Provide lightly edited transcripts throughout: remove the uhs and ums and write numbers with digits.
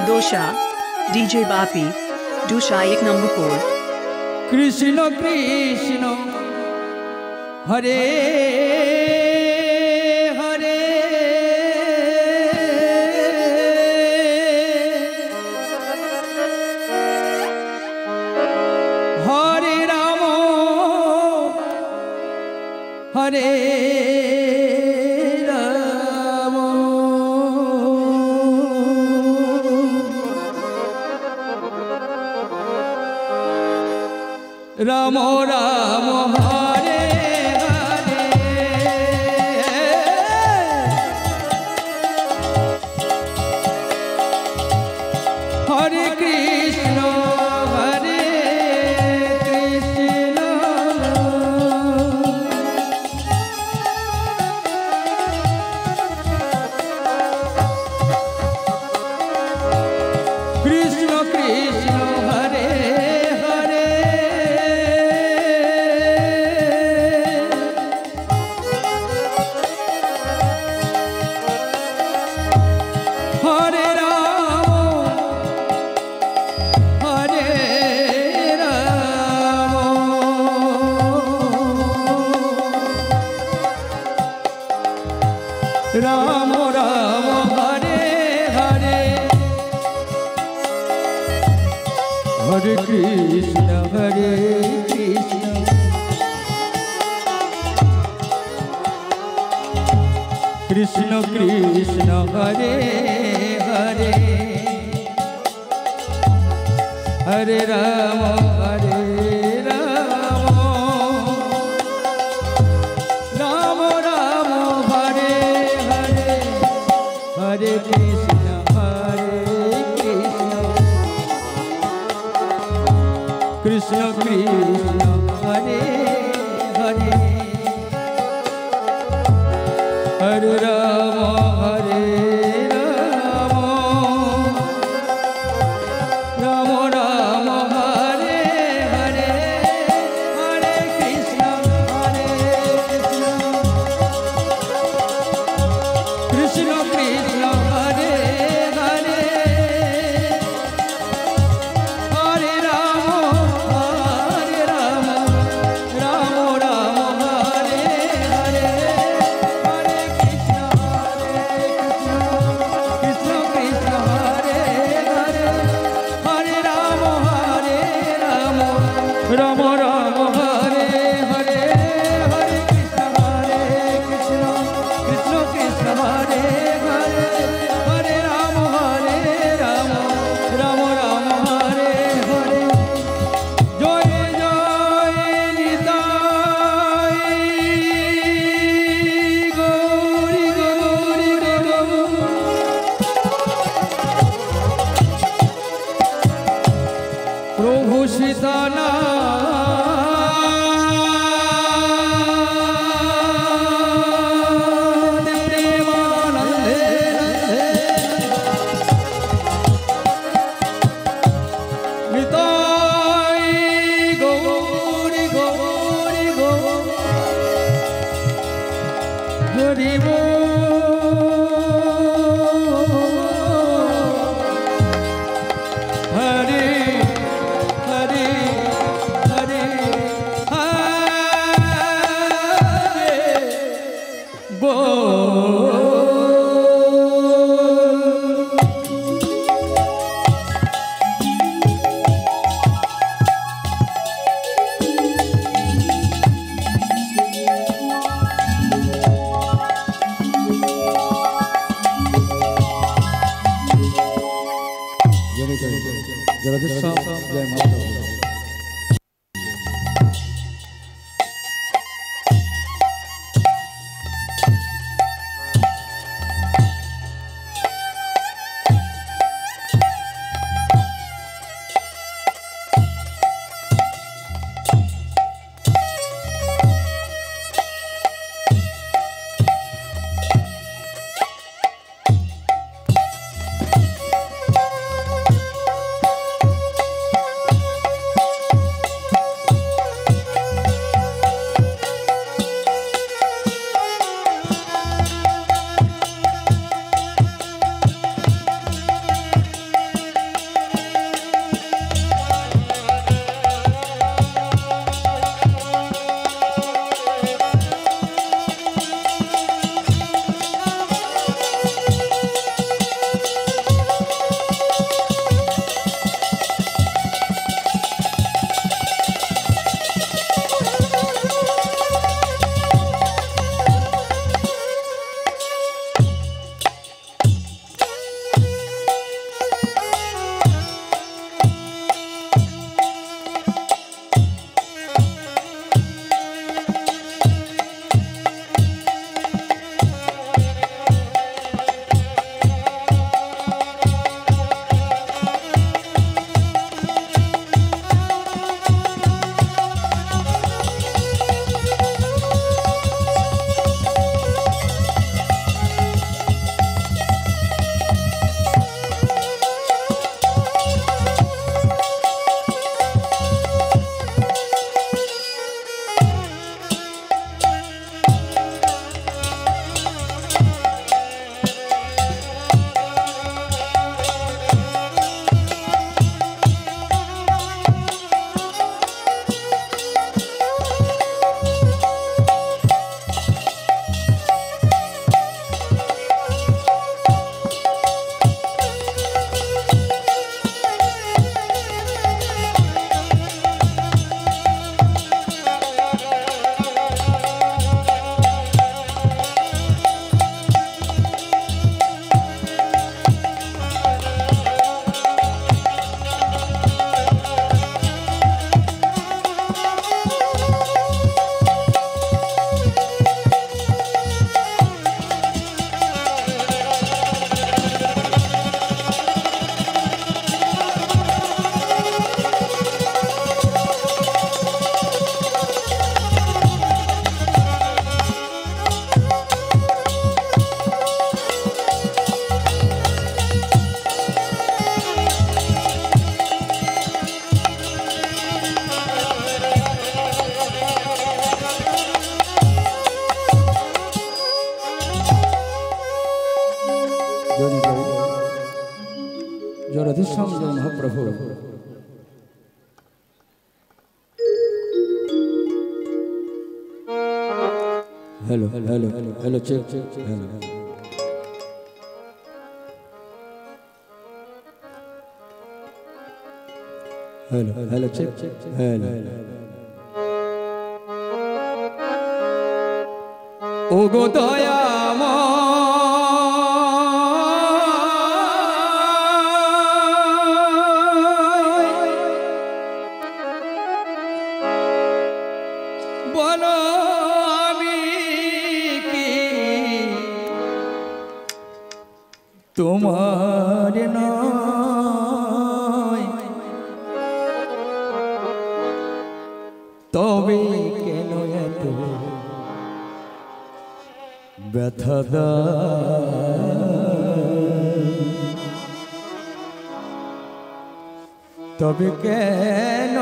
Dosha, DJ Bapi, Dosha 1 number 4. Krishna Krishna Hare Hare Hare Rama Hare Rama Rama Hare Hare Hare Krishna Hare Krishna Krishna Krishna Hare Ram Ram Hare Hare Hare Krishna Hare Krishna Krishna Krishna Hare Hare Hare Rama Hare Hare Krishna Krishna Krishna Hare Hare Hare Rama Hare Rama Rama Rama Hare Hare Hare Krishna Krishna Krishna Hare Hare Hare Rama Rama Rama Hare Hare Hare Krishna Krishna Krishna Hare Hare Hare Rama Rama Rama Hare Hare Hare Krishna Krishna Krishna Hare Hare Hare Rama Rama Rama Hare Hare Joy Joy Nitai Gauri Gauri Gauri Prabhu Sitana Jagdish जय माता जो राधेश्याम जय Mahaprabhu. Hello hello hello check check hello hello hello check check hello ओगो दयामा बोलो তোমার নয় তবে কেন এত ব্যথা তবে কেন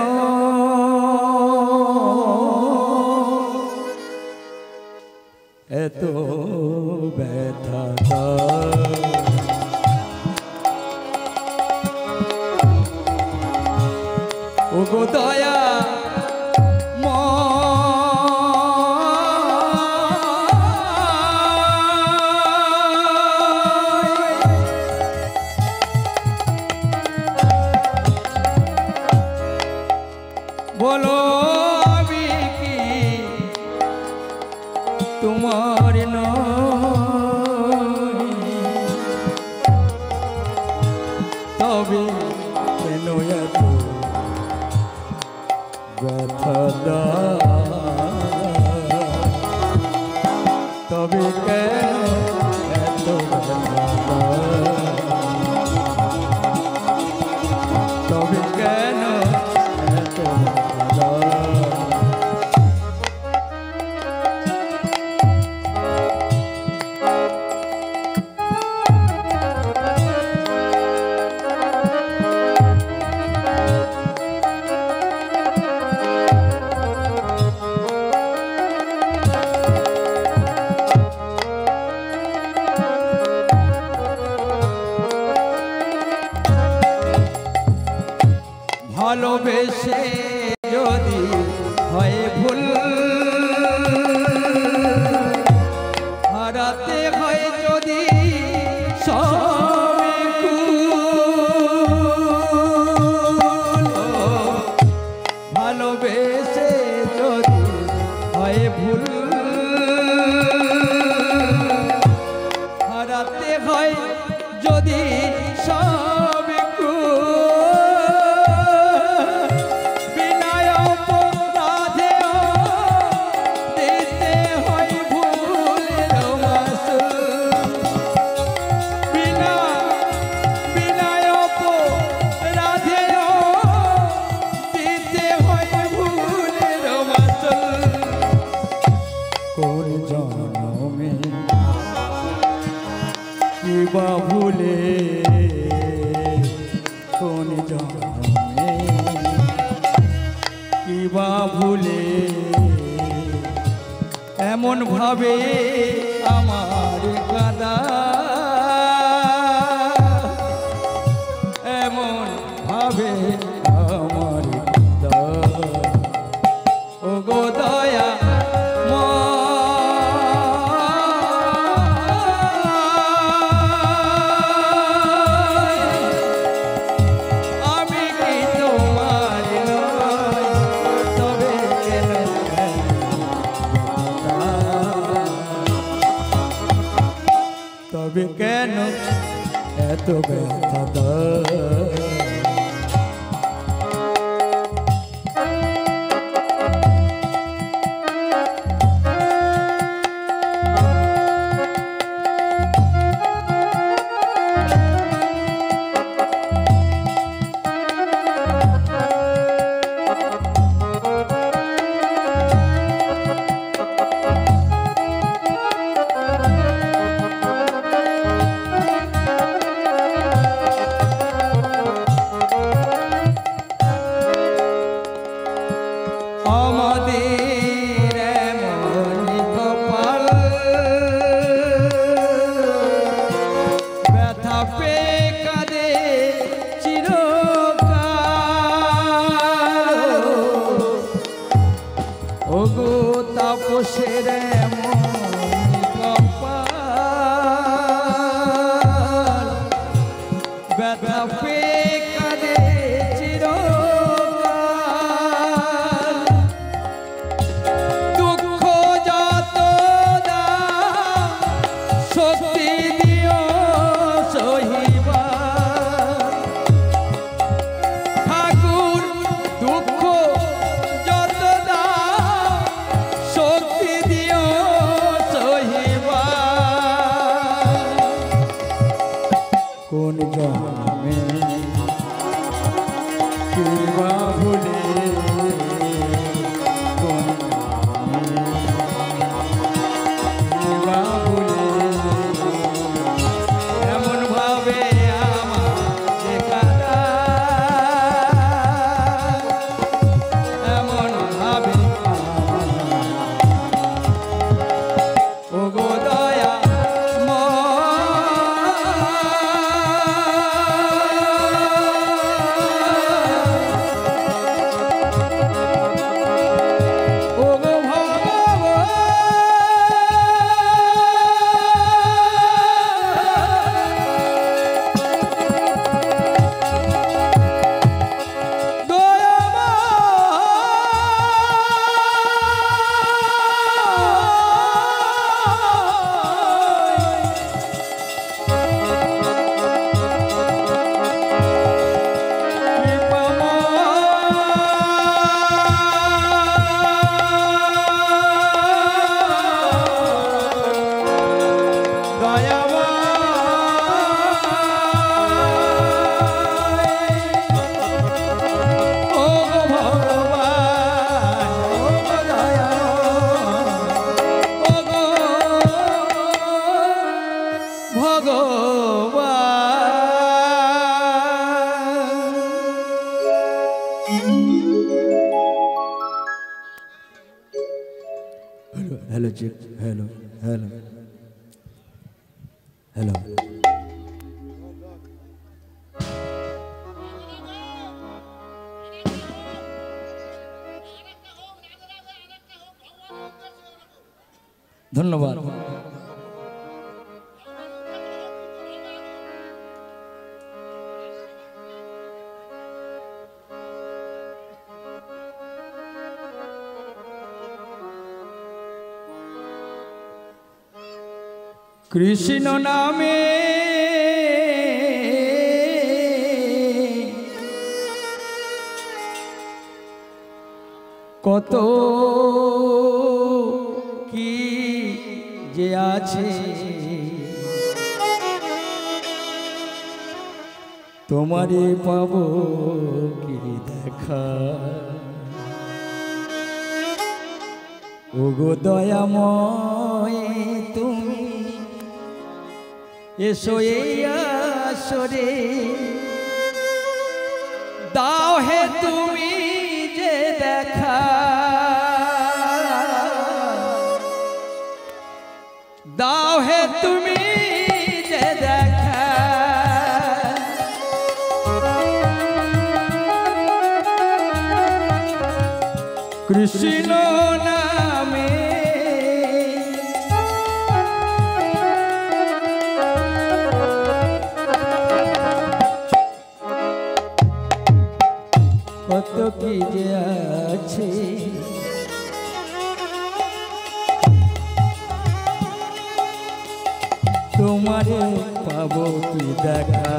এত ব্যথা ওগো দয়া বলো আমি কি তোমার নয় তবে কেন এত ব্যথা তবে কেন এত ব্যথা তবে কেন এত ব্যথা ভালোবেসে যদি হয় ভুল হারাতে হয় যদি ভালোবেসে যদি হয় ভুল হারাতে হয় যদি ভুলে কোন জন্মে কিবা ভুলে এমন ভাবে আমার কাঁদা এমন ভাবে আমার কাঁদা ওগো দয়া তবে কেন এত ব্যথা ব্যথা পেয়ে কাঁদে চিরকাল দুঃখ যত দাও শক্তি দিও সহিবার ঠাকুর দুঃখ যত দাও শক্তি দিও সহিবার কোন জন্মে কিবা ভুলে কোন কিবা ভুলে এমন ভাবে আমার দেখাটা এমন ভাবে ওগো দয়া hello check hello hello hello धन्यवाद কৃষ্ণ নামে কত কি যে আছে তোমারে পাবো কি দেখা ওগো দয়াময় তুমি এসো এই আসরে দাও হে তুমি যে দেখা দাও হে তুমি যে দেখা কৃষ্ণ নামে কত কি যে আছে তোমারে পাবো কি দেখা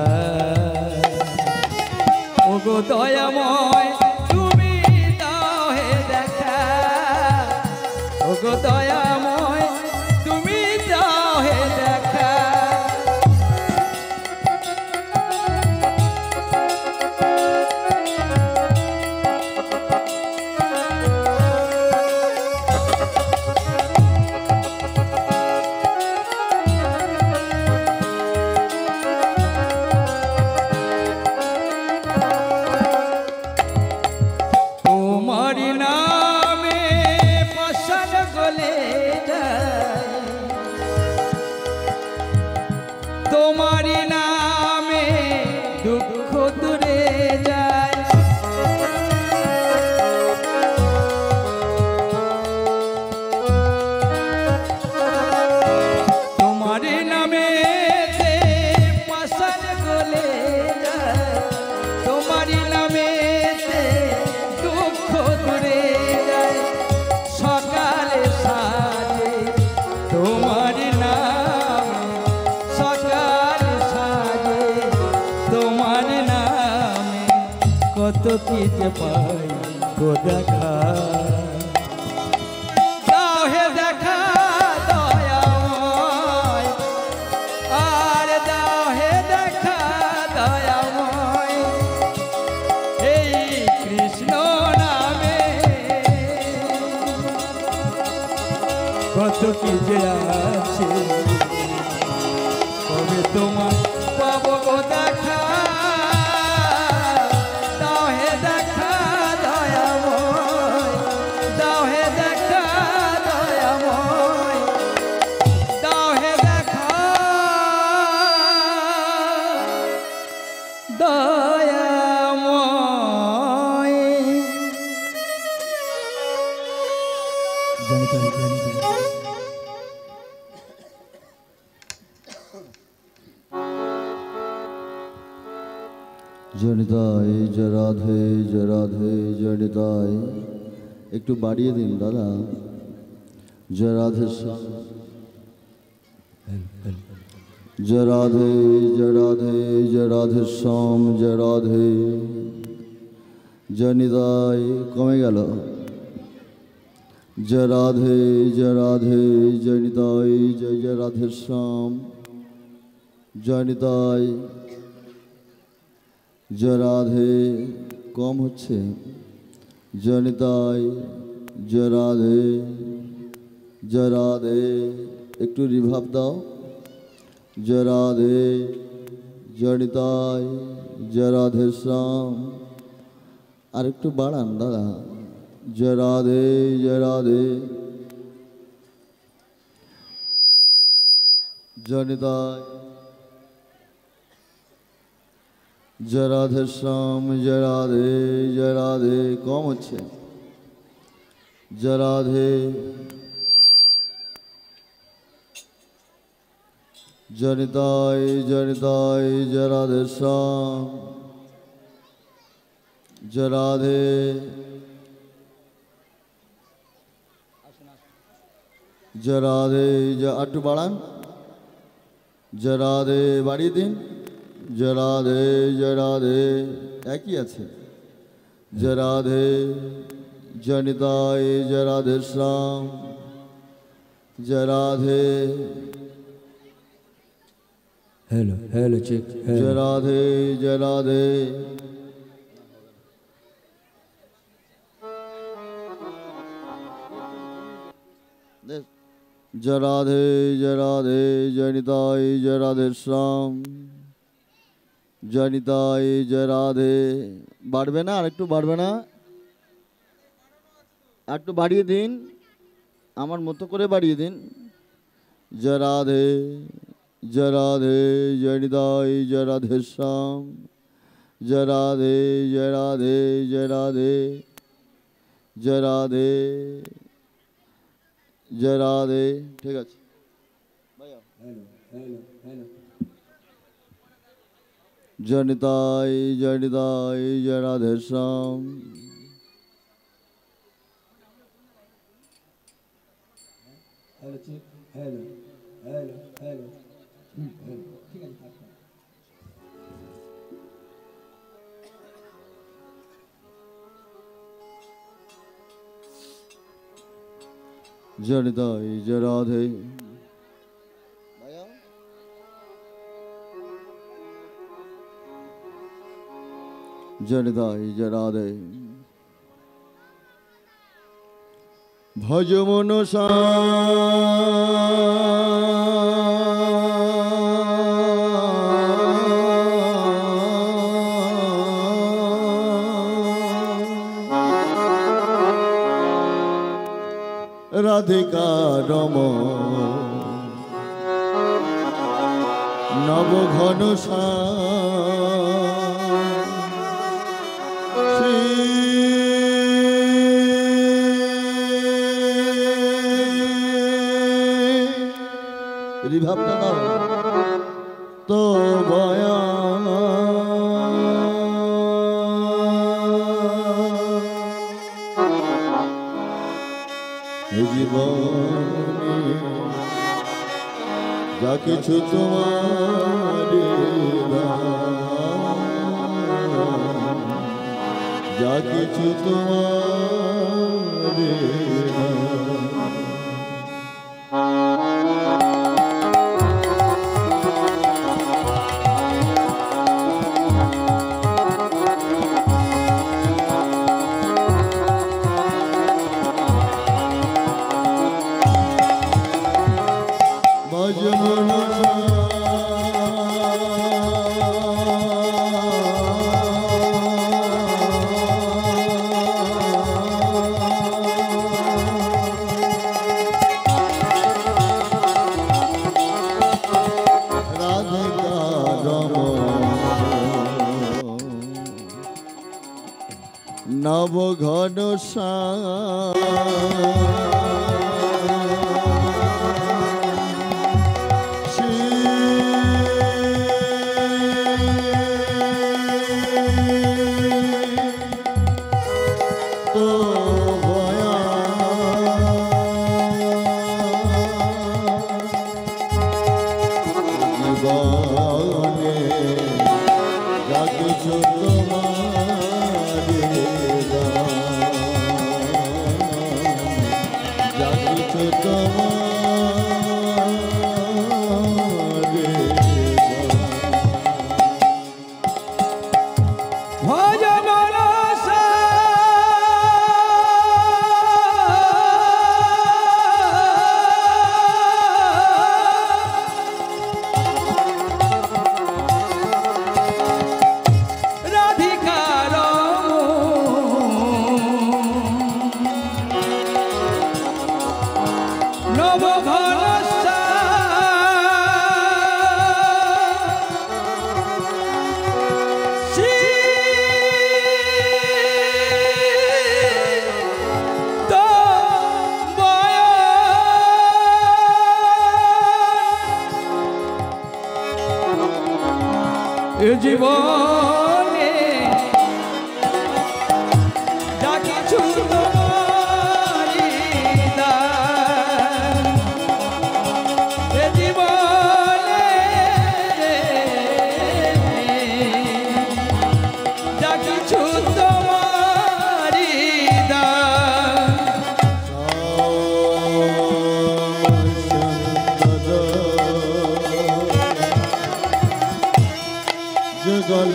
ওগো দয়াময় তুমি দাও হে দেখা ওগো দয়াময় তুমি দাও হে দেখা তোমারি নামে দুঃখ দূরে যায় তোমারি নামে পাশান গলে যায় কত কি যে পাই গো দেখা দাও হে দেখা দয়াময় আর দাও হে দেখা দয়াময় এই কৃষ্ণ নামে কত কি যে আছে কবে তোমার পাবো গো দেখা দাও হে দেখা দয়াময় দাও হে দেখা দয়াময় দাও হে দেখা দয়াময় জানি জানি জানি জানি জনিতাই জয় রাধে জয় রাধে জনিতাই একটু বাড়িয়ে দিন দাদা জয় রাধে জয় রাধে জয় রাধে জয় রাধে শ্যাম জয় রাধে জনিতাই কমে গেল জয় রাধে জয় রাধে জনিতাই জয় জয় রাধে শ্যাম জনিতাই জয় রাধে কম হচ্ছে জনিতাই জয় রাধে জয় রাধে একটু রিভাব দাও জয় রাধে জনিতাই জয় রাধে শ্যাম আর একটু বাড়ান দাদা জয় রাধে জয় রাধে জনিতাই জয় রাধে শ্যাম জয় রাধে কম হচ্ছে জয় রাধে জনিতাই জনিতাই জয় রাধে শ্যাম জয় রাধে জয় রাধে একটু বাড়ান জয় রাধে বাড়িয়ে দিন জয় রাধে একই আছে জয় রাধে জনিতাই জয় রাধে শ্যাম জয় রাধে हेलो हेलो चेक जय राधे जय राधे जय राधे जय राधे जनिताई जय राधे श्याम जनिताई जय राधे बाढ़बे ना आरेकटू बाढ़बे ना एकटू बाड़िए दिन आमार मतो करे बाड़िए दिन जय राधे जय राधे जनिताई जय राधे श्याम जय राधे जय राधे जय राधे जय राधे जय राधे ठीक है जनिताई जय Radhe Shyam hello hello hello ठीक है जनिताई जय राधे जनिताई जय राधे भज मनसा राधिका रम नव घन रिभाबटा दाओ तो बयान জীবনে যা কিছু তোমার যা কিছু তোমার নব ঘন জীবনে যা কিছু তোমারি দান এ জীবনে যা কিছু তোমারি দান জীবন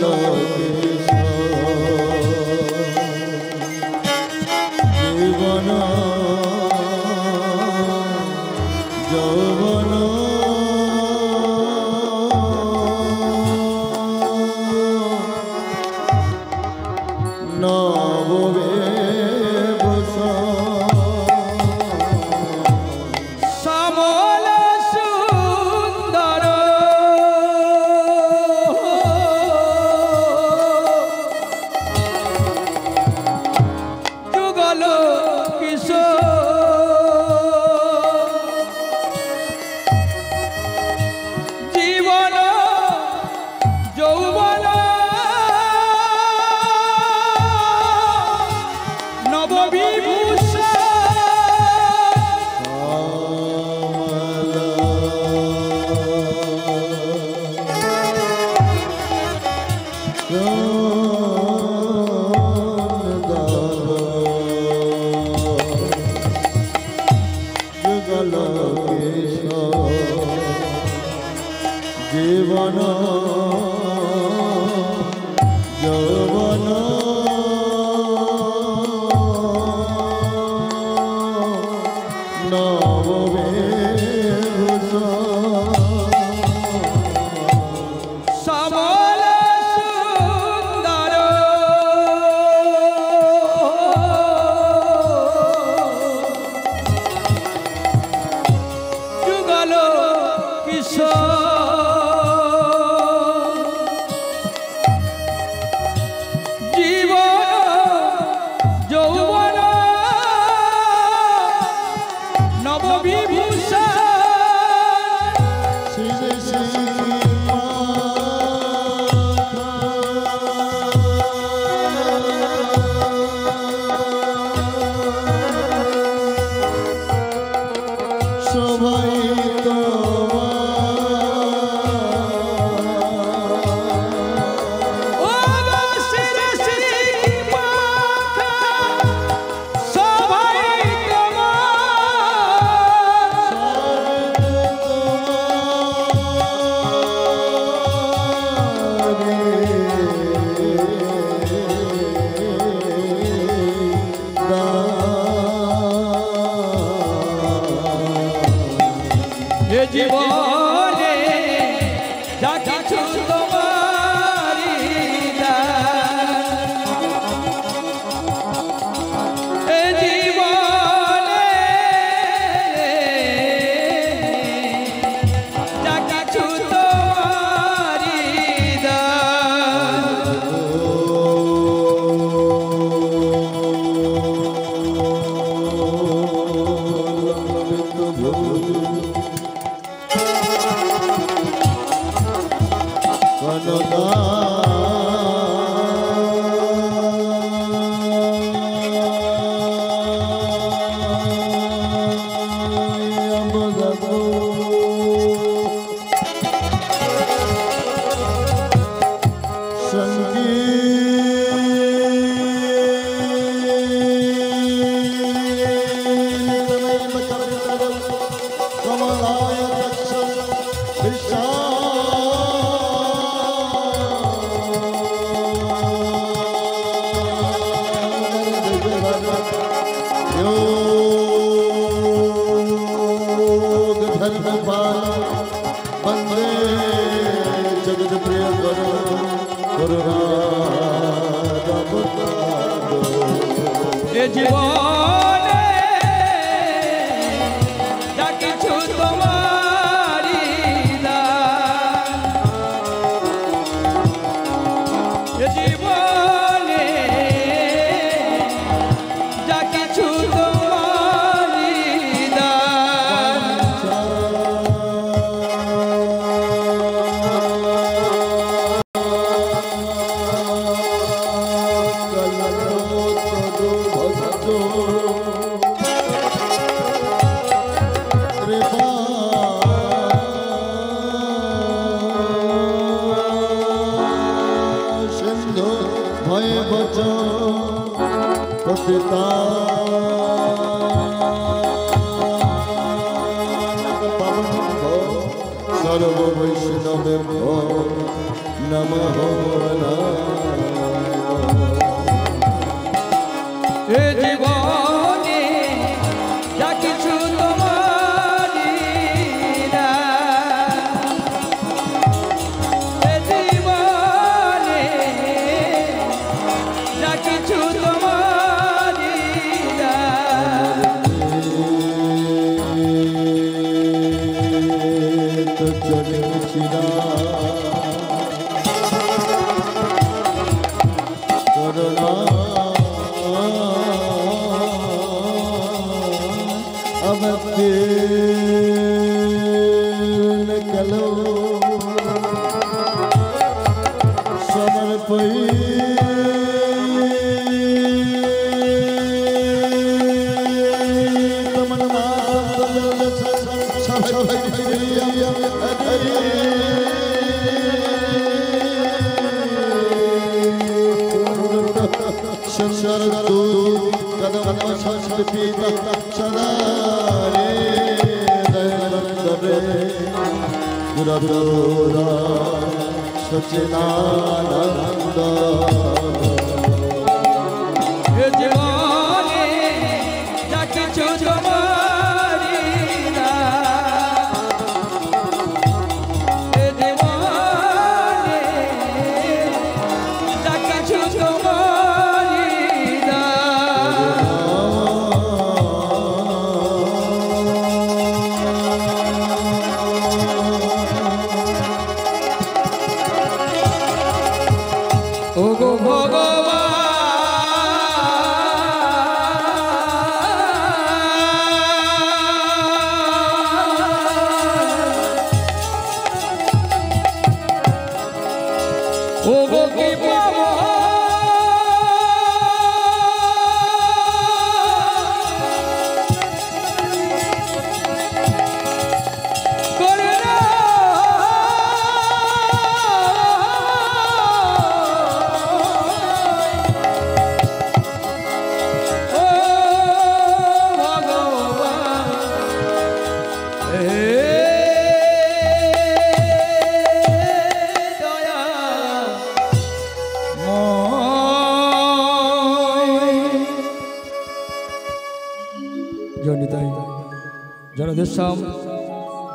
যৌবন নববে জীবন যৌবন নববে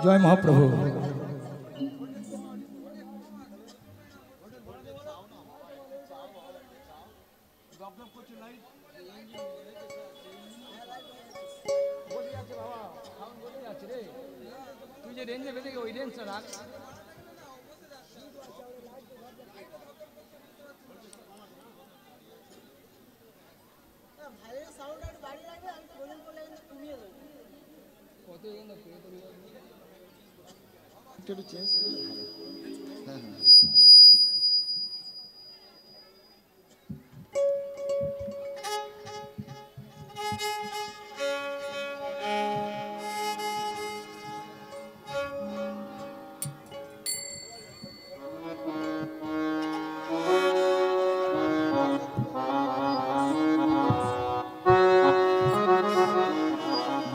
जय महाप्रभु।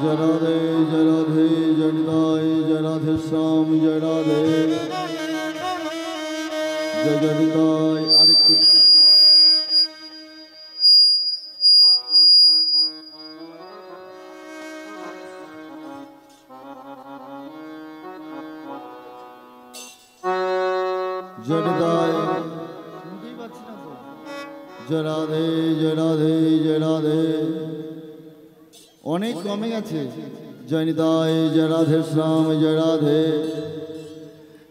जय राधे जय राधे जय निताई जय राधे श्याम जय राधे जय जय निताई आरेकटू जय निताई जय राधे जय राधे जय राधे অনেক কমে গেছে জয় নিতাই জয় রাধে শ্যাম জয় রাধে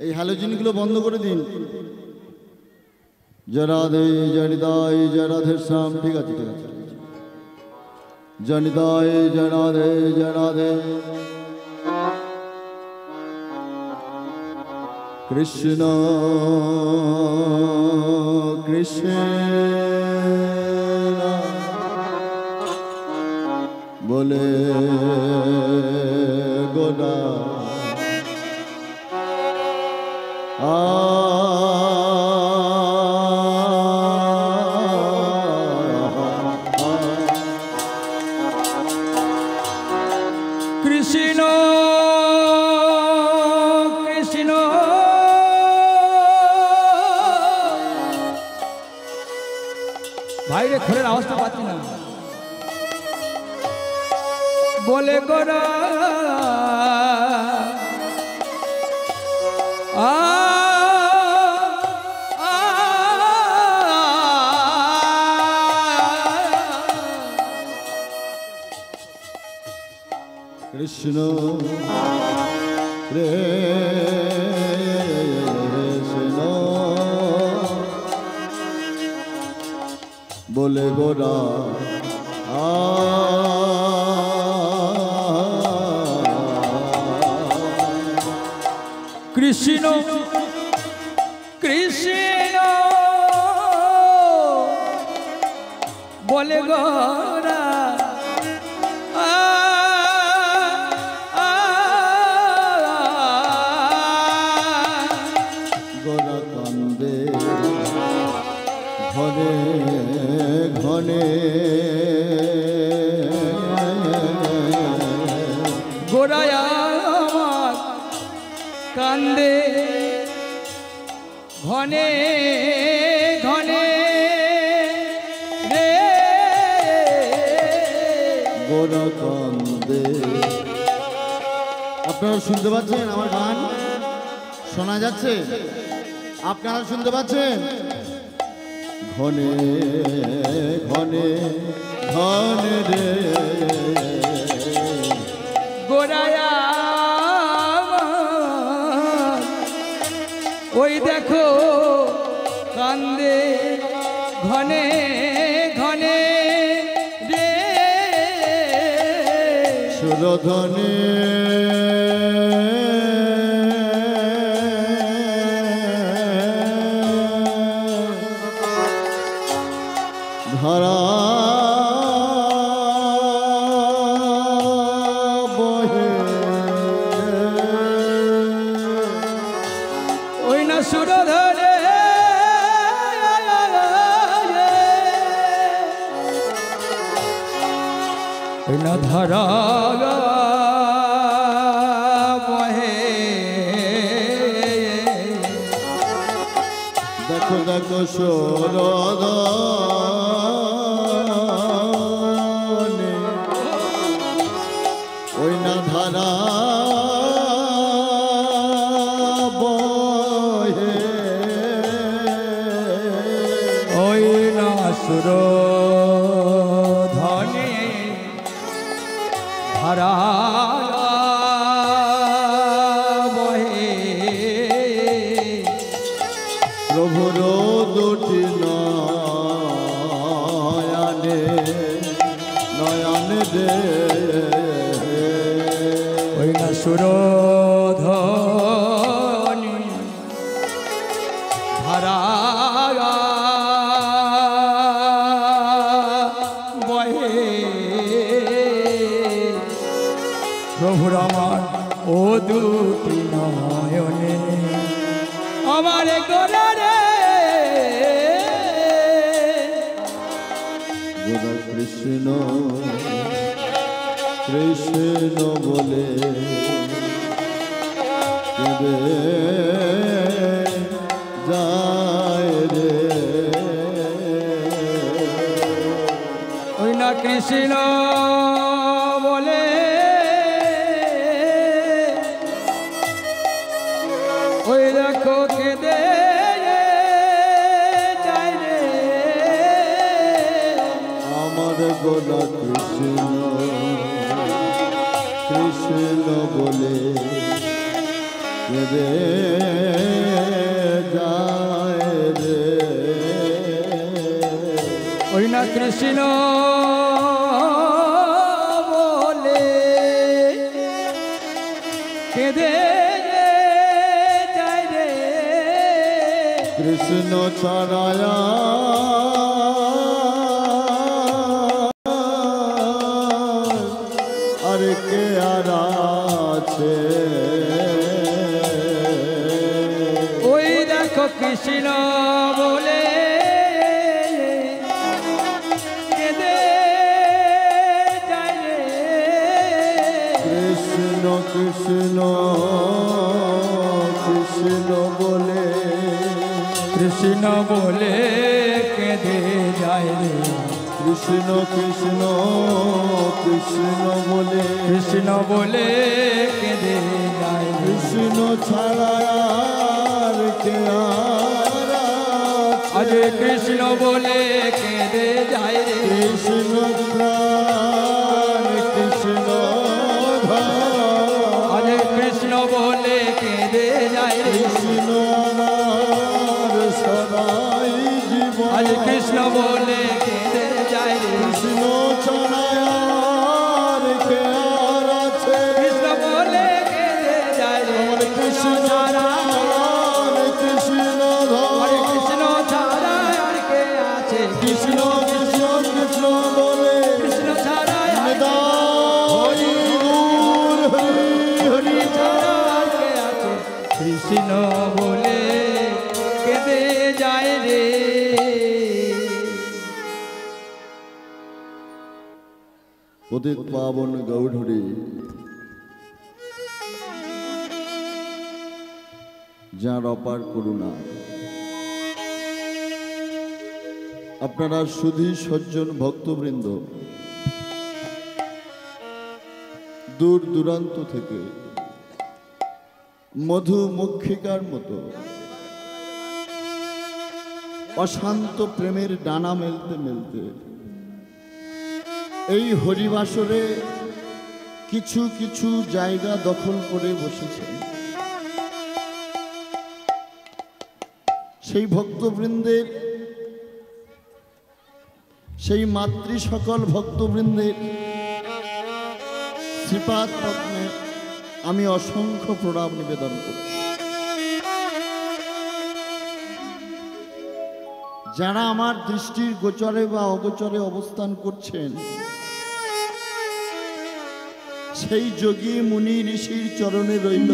এই হ্যালোজিনগুলো বন্ধ করে দিন জয় রাধে জয় নিতাই জয় রাধে শ্যাম ঠিক আছে জয় নিতাই জয় রাধে জয় রাধে কৃষ্ণ কৃষ্ণ बोले गोदा कृष्ण कृष्ण भाई रे खोलेर आवाजটা পাচ্ছি না बोले गोरा कृष्ण कृष्ण बोले गोरा कृष्ण कृष्ण बोले गोरा गोरा कांदे घने घने गोराया कांदे घने घने रे गोरा कांदे আপনারা শুনতে পাচ্ছেন আমার গান শোনা যাচ্ছে আপনারা শুনতে পাচ্ছেন ঘনে ঘনে ঘনে রে गोराया ওই দেখো কান্দে ঘনে ঘনে রে সুরধনে ধারা বহে ওই না সুরধরে ওই না ধারা বহে দেখো দেখো সুরধনে ওই না ধারা বহে ওই না সুর ধনে ধারা বহে প্রভুর দুটি নয়নে নয়নে দে ওই না সুর ধনি ধারা বহে প্রভুর আমার ও দুটি নয়নে আমার গোরা রে গোরা কৃষ্ণ কৃষ্ণ বলে কেঁদে যায় রে। ওই না কৃষ্ণ বলে ওই দেখো কেঁদে যায় রে। আমার গোলা কৃষ্ণ কৃষ্ণ বলে কেঁদে যায় রে। ওই না কৃষ্ণ বলে কেঁদে যায় রে। কৃষ্ণ ছাড়ায়া আর কে আর আছে। ওই দেখো কৃষ্ণ বলে কেঁদে যায় রে। কৃষ্ণ কৃষ্ণ কৃষ্ণ বলে কৃষ্ণ বলে কেঁদে যায় রে। কৃষ্ণ কৃষ্ণ কৃষ্ণ বলে কৃষ্ণ বলে কেঁদে যায় রে। কৃষ্ণ ছাড়া আর কে আর আজ আছে। কৃষ্ণ বলে কেঁদে যায় রে। কৃষ্ণ প্রাণ কৃষ্ণ ধন। আজ কৃষ্ণ বলে কেঁদে যায় রে। কৃষ্ণ আমার সদাই জীবন। আজ কৃষ্ণ বলে কেঁদে যায় রে। কৃষ্ণ ছাড়া আর কে আর আছে। কৃষ্ণ বলে কেঁদে যায় রে। আমার কৃষ্ণ ছাড়া আর কৃষ্ণ ধন। হরে কৃষ্ণ ছাড়া আর কে আছে। কৃষ্ণ কৃষ্ণ কৃষ্ণ বলে কৃষ্ণ ছাড়া আর কে হরি গুণ হরি হরি ছাড়া আর কে আছে। কৃষ্ণ বলে কেঁদে যায় রে। পতিত পাবন গৌড়ে যার অপার করুণা, আপনারা সুধী সজ্জন ভক্তবৃন্দ দূর দূরান্ত থেকে মধুমক্ষিকার মতো অশান্ত প্রেমের ডানা মেলতে মেলতে এই হরিবাসরে কিছু কিছু জায়গা দখল করে বসেছেন। সেই ভক্তবৃন্দের, সেই মাতৃ সকল ভক্তবৃন্দের শ্রীপাদ পদ্মে আমি অসংখ্য প্রণাম নিবেদন করছি। যারা আমার দৃষ্টির গোচরে বা অগোচরে অবস্থান করছেন, সেই যোগী মুনি ঋষির চরণে রইল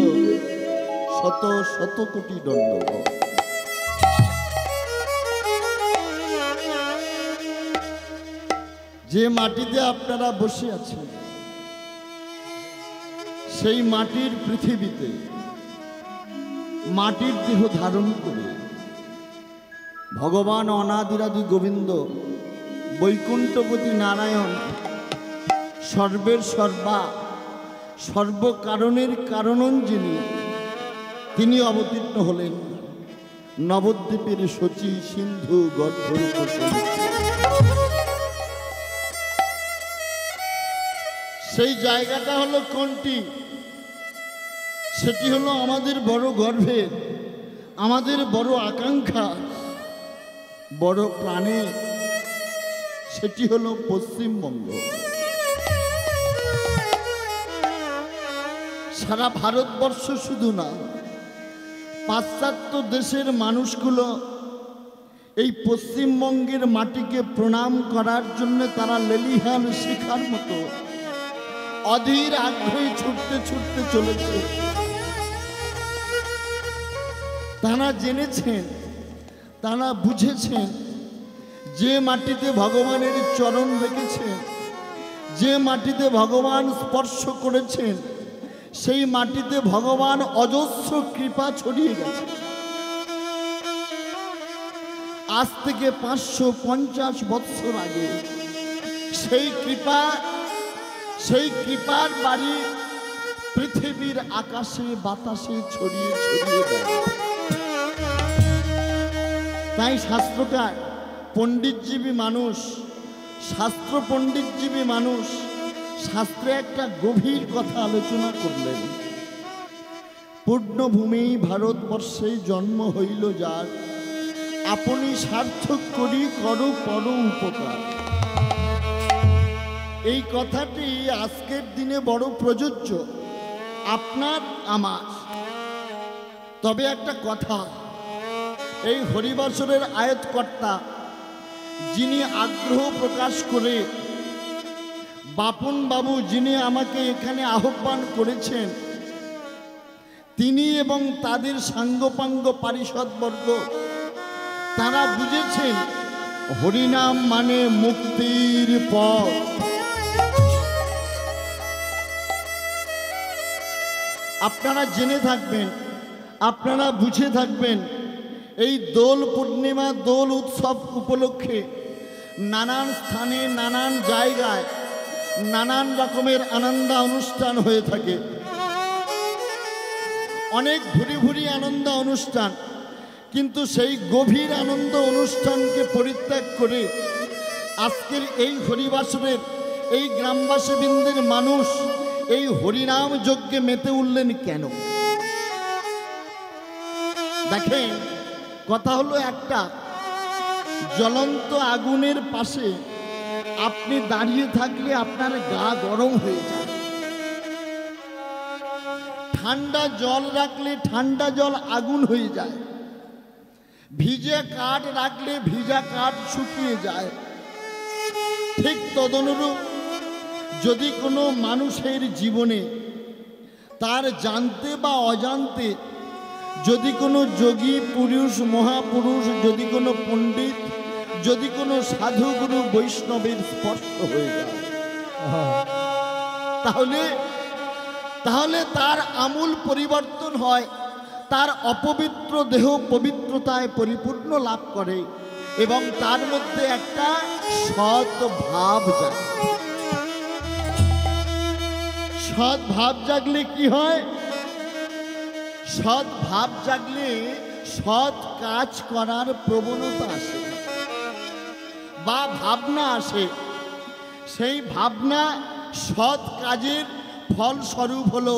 শত শত কোটি দণ্ডবত। যে মাটিতে আপনারা বসে আছেন, সেই মাটির পৃথিবীতে মাটির দেহ ধারণ করে ভগবান অনাদিরাদি গোবিন্দ বৈকুণ্ঠপতি নারায়ণ সর্বের সর্বা সর্বকারণের কারণন যিনি, তিনি অবতীর্ণ হলেন নবদ্বীপের শচী সিন্ধু গর্ভরূপ। সেই জায়গাটা হলো কোনটি? সেটি হলো আমাদের বড় গর্বের, আমাদের বড় আকাঙ্ক্ষা, বড় প্রাণে। সেটি হলো পশ্চিমবঙ্গ। সারা ভারতবর্ষ শুধু না, পাশ্চাত্য দেশের মানুষগুলো এই পশ্চিমবঙ্গের মাটিকে প্রণাম করার জন্য তারা লেলিহান শিখার মতো অধীর আগ্রহে ছুটতে ছুটতে চলেছে। তারা জেনেছেন, তারা বুঝেছেন, যে মাটিতে ভগবানের চরণ রেখেছেন, যে মাটিতে ভগবান স্পর্শ করেছেন সেই মাটিতে ভগবান অজস্র কৃপা ছড়িয়ে গেছে। আজ থেকে 550 বৎসর আগে সেই কৃপার বাড়ি পৃথিবীর আকাশে বাতাসে ছড়িয়ে ছড়িয়ে দেয়। তাই শাস্ত্রকার পণ্ডিতজীবী মানুষ, শাস্ত্র পণ্ডিতজীবী মানুষ শাস্ত্রে একটা গভীর কথা আলোচনা করলেন। পূর্ণভূমি ভারতবর্ষে জন্ম হইল যার, আপনি সার্থক করি করো পর উপকার। এই কথাটি আজকের দিনে বড় প্রযোজ্য, আপনার আমার। তবে একটা কথা, এই হরিবাসরের আয়তকর্তা যিনি আগ্রহ প্রকাশ করে বাপন বাবু যিনি আমাকে এখানে আহ্বান করেছেন, তিনি এবং তাদের সাঙ্গপাঙ্গ পারিষদবর্গ তারা বুঝেছেন হরিনাম মানে মুক্তির পথ। আপনারা জেনে থাকবেন, আপনারা বুঝে থাকবেন, এই দোল পূর্ণিমা দোল উৎসব উপলক্ষে নানান স্থানে নানান জায়গায় নানান রকমের আনন্দ অনুষ্ঠান হয়ে থাকে। অনেক ভুরি ভুরি আনন্দ অনুষ্ঠান, কিন্তু সেই গভীর আনন্দ অনুষ্ঠানকে পরিত্যাগ করে আজকের এই হরিবাসরের এই গ্রামবাসীবৃন্দের মানুষ এই হরিনাম যজ্ঞে মেতে উঠলেন কেন? দেখেন, কথা হলো একটা, জ্বলন্ত আগুনের পাশে আপনি দাঁড়িয়ে থাকলে আপনার গা গরম হয়ে যায়। ঠান্ডা জল রাখলে ঠান্ডা জল আগুন হয়ে যায়। ভিজে কাঠ রাখলে ভিজা কাঠ শুকিয়ে যায়। ঠিক তদনুরূপ যদি কোনো মানুষের জীবনে তার জানতে বা অজান্তে যদি কোনো যোগী পুরুষ মহাপুরুষ, যদি কোনো পণ্ডিত, যদি কোনো সাধুগুরু বৈষ্ণবের স্পর্শ হয়ে যায়, তাহলে তার আমূল পরিবর্তন হয়, তার অপবিত্র দেহ পবিত্রতায় পরিপূর্ণ লাভ করে এবং তার মধ্যে একটা সৎ ভাব জাগে। সৎ ভাব জাগলে কি হয়? সৎ ভাব জাগলে সৎ কাজ করার প্রবণতা আসে বা ভাবনা আসে। সেই ভাবনা সৎ কাজের ফলস্বরূপ হলো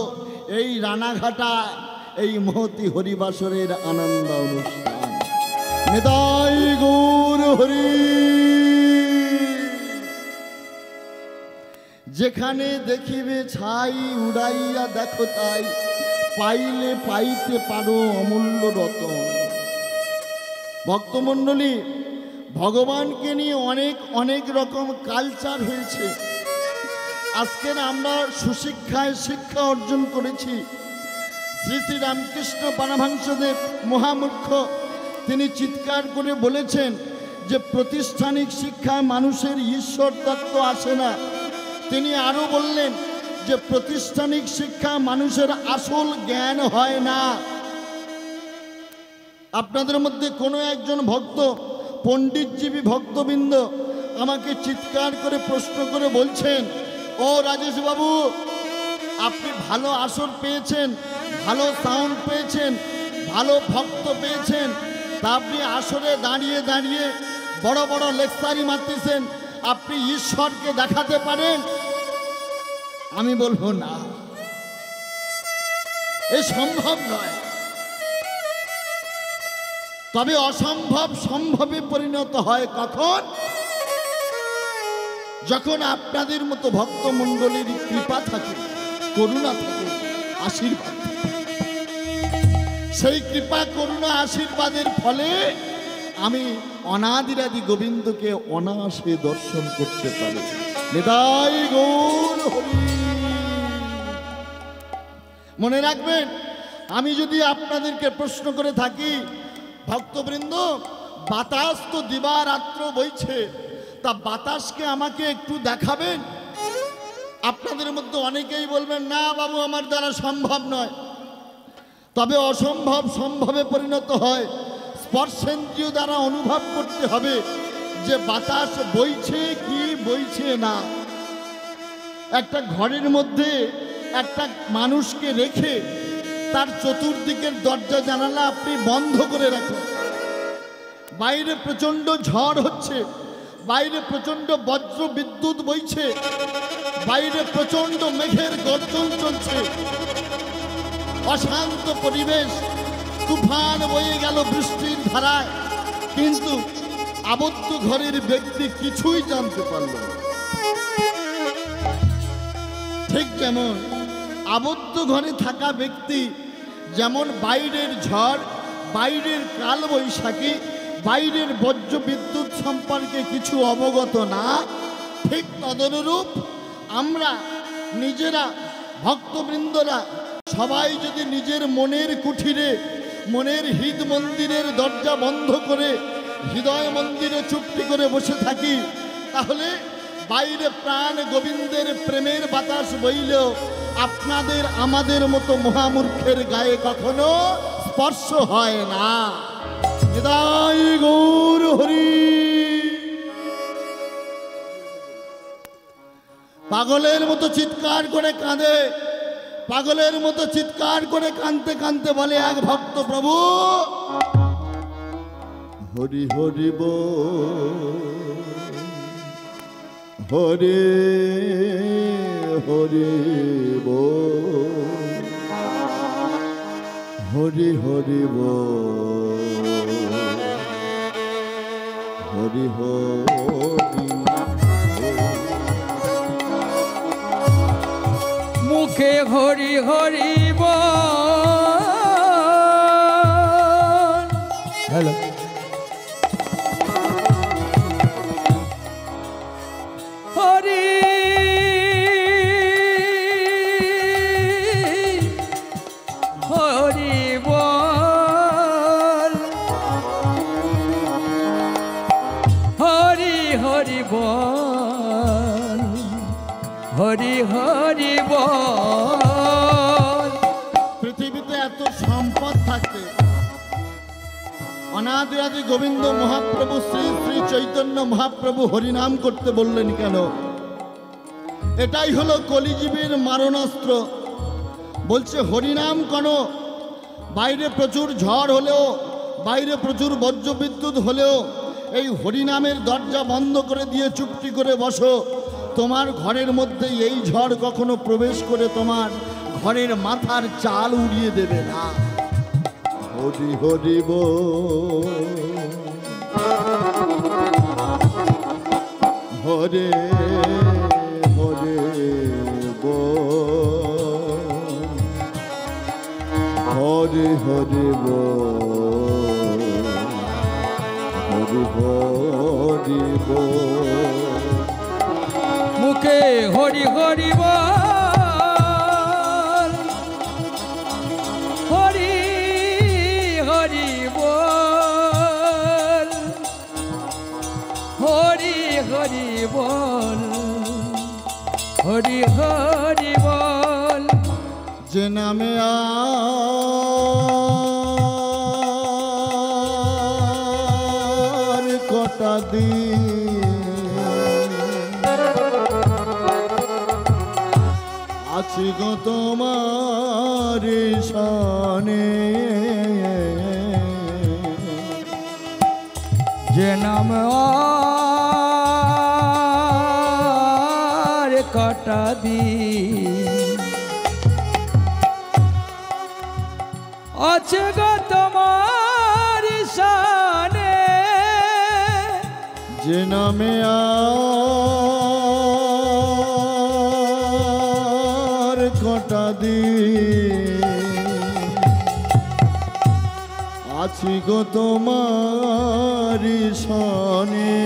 এই রানাঘাটা এই মহতি হরিবাসরের আনন্দ অনুষ্ঠান। নিতাই গৌর হরি। যেখানে দেখিবে ছাই উড়াইয়া দেখো তাই, পাইলে পাইতে পারো অমূল্য রতন। ভক্তমণ্ডলী, ভগবানকে নিয়ে অনেক অনেক রকম কালচার হয়েছে। আজকের আমরা সুশিক্ষায় শিক্ষা অর্জন করেছি। শ্রী শ্রী রামকৃষ্ণ পরমহংসদেব মহামূর্খ তিনি চিৎকার করে বলেছেন যে প্রাতিষ্ঠানিক শিক্ষায় মানুষের ঈশ্বর তত্ত্ব আসে না। তিনি আরো বললেন যে প্রাতিষ্ঠানিক শিক্ষা মানুষের আসল জ্ঞান হয় না। আপনাদের মধ্যে কোনো একজন ভক্ত, পণ্ডিতজীবী ভক্তবৃন্দ আমাকে চিৎকার করে প্রশ্ন করে বলছেন, ও রাজেশ বাবু, আপনি ভালো আসর পেয়েছেন, ভালো সাউন্ড পেয়েছেন, ভালো ভক্ত পেয়েছেন, তা আপনি আসরে দাঁড়িয়ে দাঁড়িয়ে বড় বড় লেকচারি মারতেছেন, আপনি ঈশ্বরকে দেখাতে পারেন? আমি বলবো না, এ সম্ভব নয়। তবে অসম্ভব সম্ভবে পরিণত হয় কখন? যখন আপনাদের মতো ভক্তমণ্ডলীর কৃপা থাকে, করুণা থাকে, আশীর্বাদ থাকে। সেই কৃপা করুণা আশীর্বাদের ফলে আমি অনাদিরাদি গোবিন্দকে অনায়াসে দর্শন করতে পারি। নিতাই গৌর হরি। মনে রাখবেন, আমি যদি আপনাদেরকে প্রশ্ন করে থাকি, ভক্তবৃন্দ, বাতাস তো দিবারাত্র বইছে, তা বাতাসকে আমাকে একটু দেখাবেন? আপনাদের মধ্যে অনেকেই বলবেন, না বাবু আমার দ্বারা সম্ভব নয়। তবে অসম্ভব সম্ভবে পরিণত হয়। স্পর্শেন্দ্রিয় দ্বারা অনুভব করতে হবে যে বাতাস বইছে কি বইছে না। একটা ঘরের মধ্যে একটা মানুষকে রেখে তার চতুর্দিকের দরজা জানালা আপনি বন্ধ করে রাখুন। বাইরে প্রচণ্ড ঝড় হচ্ছে, বাইরে প্রচণ্ড বজ্র বিদ্যুৎ বইছে, বাইরে প্রচণ্ড মেঘের গর্জন চলছে, অশান্ত পরিবেশ, তুফান বয়ে গেল বৃষ্টির ধারায়, কিন্তু আবদ্ধ ঘরের ব্যক্তি কিছুই জানতে পারল না। ঠিক যেমন আবদ্ধ ঘরে থাকা ব্যক্তি যেমন বাইরের ঝড়, বাইরের কালবৈশাখী, বাইরের বজ্র বিদ্যুৎ সম্পর্কে কিছু অবগত না, ঠিক তদনুরূপ আমরা নিজেরা ভক্তবৃন্দরা সবাই যদি নিজের মনের কুঠিরে, মনের হৃদ মন্দিরের দরজা বন্ধ করে হৃদয় মন্দিরে চুপটি করে বসে থাকি, তাহলে বাইরে প্রাণ গোবিন্দের প্রেমের বাতাস বইলেও আপনাদের আমাদের মতো মহামূর্খের গায়ে কখনো স্পর্শ হয় না। নিতাই গৌর হরি। পাগলের মতো চিৎকার করে কাঁদে, পাগলের মতো চিৎকার করে কাঁদতে কাঁদতে বলে এক ভক্ত, প্রভু হরি হরি বল, হরি হরি বল, হরি হরি বল, হরি হরি। মুখে হরি হরি বল। হ্যালো, হরি হরি বল, হরি হরি বল, হরি হরি বল। পৃথিবীতে এত সম্পদ থাকতে অনাদি আদি গোবিন্দ মহাপ্রভু শ্রী শ্রী চৈতন্য মহাপ্রভু হরিনাম করতে বললেন কেন? এটাই হলো কলিজীবের মারণাস্ত্র। বলছে হরিনাম কেন? বাইরে প্রচুর ঝড় হলেও, বাইরে প্রচুর বজ্রবিদ্যুৎ হলেও এই হরিনামের দরজা বন্ধ করে দিয়ে চুপটি করে বসো। তোমার ঘরের মধ্যে এই ঝড় কখনো প্রবেশ করে তোমার ঘরের মাথার চাল উড়িয়ে দেবে না। হরি হরি বল, হরে হরে বল, হরি হরি বল, হরি হরি বল। মুখে হরি হরি বল, হরি হরি বল, হরি হরি বল, হরি হরি বল। যে নামে আর কটা দিন আছি গো তোমার শানে, যে নাম আর কটা দিন আছে গো তোমার শানে, যে নামে আর কটা দিন আছি গো তোমার শানে,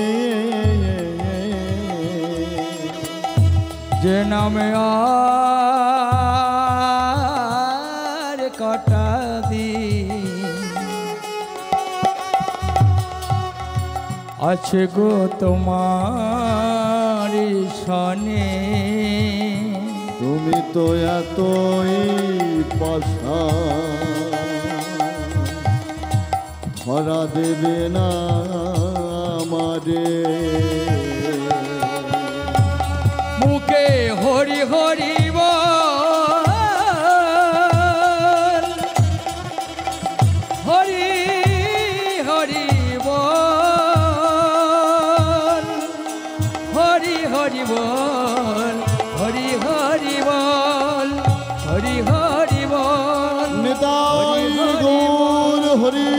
যে নামে আর কটা দিন আছে গো তোমার শানে। তুমি তো এতই পাশা ধরা দেবে না আমারে মুখে হরি হরি বল হরি হরি বল হরি হরি বল হরি হরি বল হরি হরি বল নিতাই গৌর হরি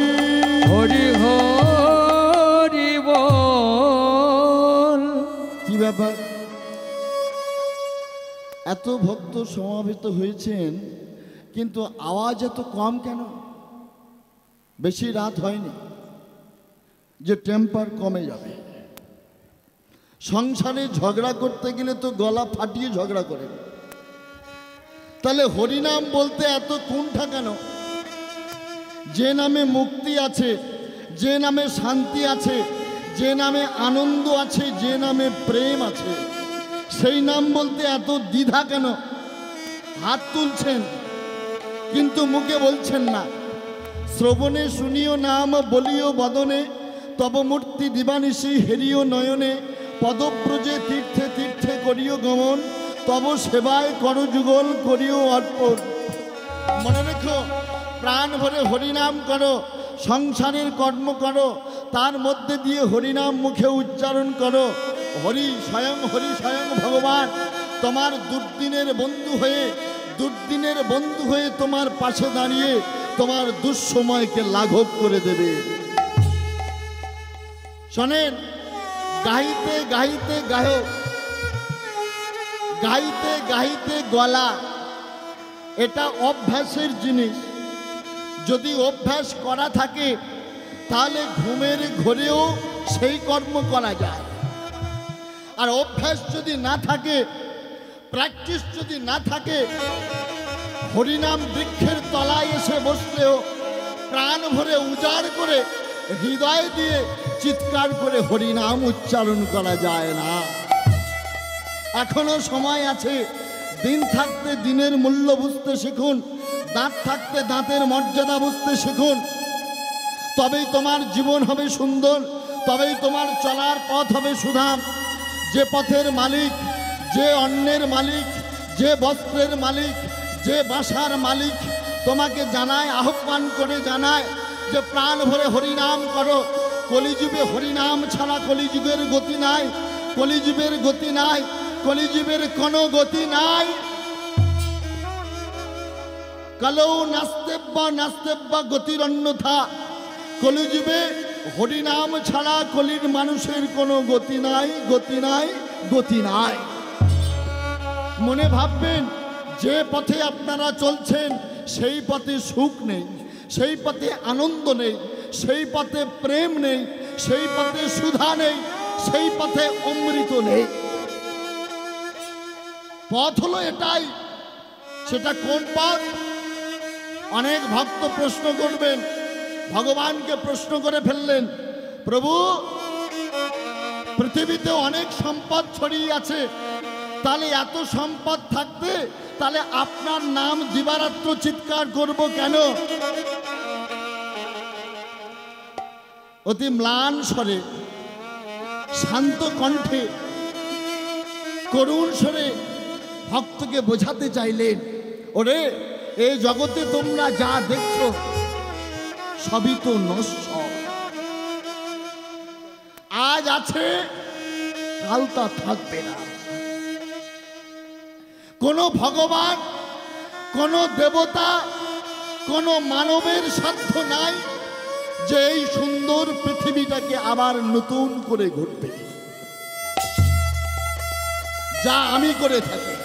হরি হরি বল। কি ব্যাপার এত ভক্ত সমাবেত হয়েছেন কিন্তু আওয়াজ এত কম কেন? বেশি রাত হয়নি যে টেম্পার কমে যাবে। সংসারে ঝগড়া করতে গেলে তো গলা ফাটিয়ে ঝগড়া করে, তাহলে হরিনাম বলতে এত কুণ্ঠা কেন? যে নামে মুক্তি আছে, যে নামে শান্তি আছে, যে নামে আনন্দ আছে, যে নামে প্রেম আছে, সেই নাম বলতে এত দ্বিধা কেন? হাত তুলছেন কিন্তু মুখে বলছেন না। শ্রবণে শুনিও নাম বলিও বদনে, তব মূর্তি দিবানিশি হেরিও নয়নে, পদব্রজে তীর্থে তীর্থে করিও গমন, তব সেবায় করো যুগল করিও অর্পণ। মনে রেখো, প্রাণ ভরে হরিনাম করো, সংসারের কর্ম করো, তার মধ্যে দিয়ে হরিনাম মুখে উচ্চারণ করো। হরি স্বয়ং ভগবান তোমার দুর্দিনের বন্ধু হয়ে তোমার পাশে দাঁড়িয়ে তোমার দুঃসময়কে লাঘব করে দেবে। শোনেন, গাইতে গাইতে গায়ক, গাইতে গাইতে গলা, এটা অভ্যাসের জিনিস। যদি অভ্যাস করা থাকে তাহলে ঘুমের ঘোরেও সেই কর্ম করা যায়। আর অভ্যাস যদি না থাকে, প্র্যাকটিস যদি না থাকে, হরিনাম বৃক্ষের তলায় এসে বসলেও প্রাণ ভরে উজাড় করে হৃদয় দিয়ে চিৎকার করে হরিনাম উচ্চারণ করা যায় না। এখনো সময় আছে। দিন থাকতে দিনের মূল্য বুঝতে শিখুন, দাঁত থাকতে দাঁতের মর্যাদা বুঝতে শিখুন। তবেই তোমার জীবন হবে সুন্দর, তবেই তোমার চলার পথ হবে সুধাম। যে পথের মালিক, যে অন্নের মালিক, যে বস্ত্রের মালিক, যে বাসার মালিক তোমাকে জানায়, আহ্বান করে জানায় যে প্রাণ ভরে হরিনাম করো। কলিযুগে হরিনাম ছাড়া কলিযুগের গতি নাই, কলিযুগের গতি নাই, কলিযুগের কোনো গতি নাই। কালো নাস্তেব্বা গতির অন্যথা। কলিযুগে হরিনাম ছাড়া কলির মানুষের কোনো গতি নাই, গতি নাই, গতি নাই। মনে ভাববেন যে পথে আপনারা চলছেন সেই পথে সুখ নেই, সেই পথে আনন্দ নেই, সেই পথে প্রেম নেই, সেই পথে সুধা নেই, সেই পথে অমৃত নেই। পথ হলো এটাই। সেটা কোন পথ? অনেক ভক্ত প্রশ্ন করবেন, ভগবানকে প্রশ্ন করে ফেললেন, প্রভু পৃথিবীতে অনেক সম্পদ ছড়িয়ে আছে, তাহলে এত সম্পদ থাকতে তাহলে আপনার নাম দিবারাত্র চিৎকার করব কেন? অতি ম্লান স্বরে, শান্ত কণ্ঠে, করুণ স্বরে ভক্তকে বোঝাতে চাইলেন, ওরে এই জগতে তোমরা যা দেখছো সবই তো নশ্বর। আজ আছে কাল তা থাকবে না। কোনো ভগবান, কোনো দেবতা, কোনো মানবের সাধ্য নাই যে এই সুন্দর পৃথিবীটাকে আবার নতুন করে গড়বে। যা আমি করে থাকি,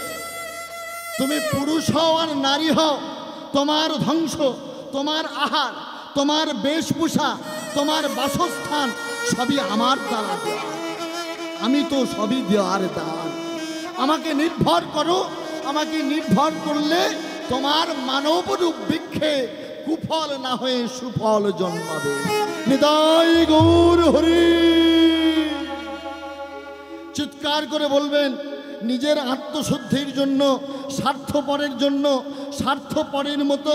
তুমি পুরুষ হও আর নারী হও, তোমার ধ্বংস, তোমার আহার, তোমার বেশভূষা, তোমার বাসস্থান সবই আমার দ্বারা দেওয়া। আমি তো সবই দেওয়ার দান। আমাকে নির্ভর করো, আমাকে নির্ভর করলে তোমার মানব রূপ বৃক্ষে কুফল না হয়ে সুফল জন্মাবে। নিতাই গৌর হরি। চিৎকার করে বলবেন, নিজের আত্মশুদ্ধির জন্য, স্বার্থপরের জন্য, স্বার্থপরের মতো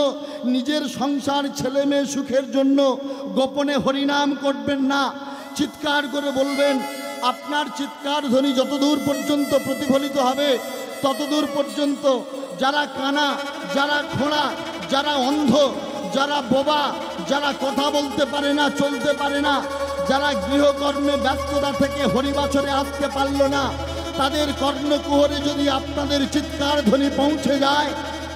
নিজের সংসার ছেলে মেয়ে সুখের জন্য গোপনে হরিনাম করবেন না। চিৎকার করে বলবেন। আপনার চিৎকার ধ্বনি যতদূর পর্যন্ত প্রতিফলিত হবে ততদূর পর্যন্ত যারা কানা, যারা খোঁড়া, যারা অন্ধ, যারা বোবা, যারা কথা বলতে পারে না, চলতে পারে না, যারা গৃহকর্মে ব্যস্ততা থেকে হরিবাসরে আসতে পারল না, তাদের কর্ণকুহরে যদি আপনাদের চিৎকার ধ্বনি পৌঁছে যায়,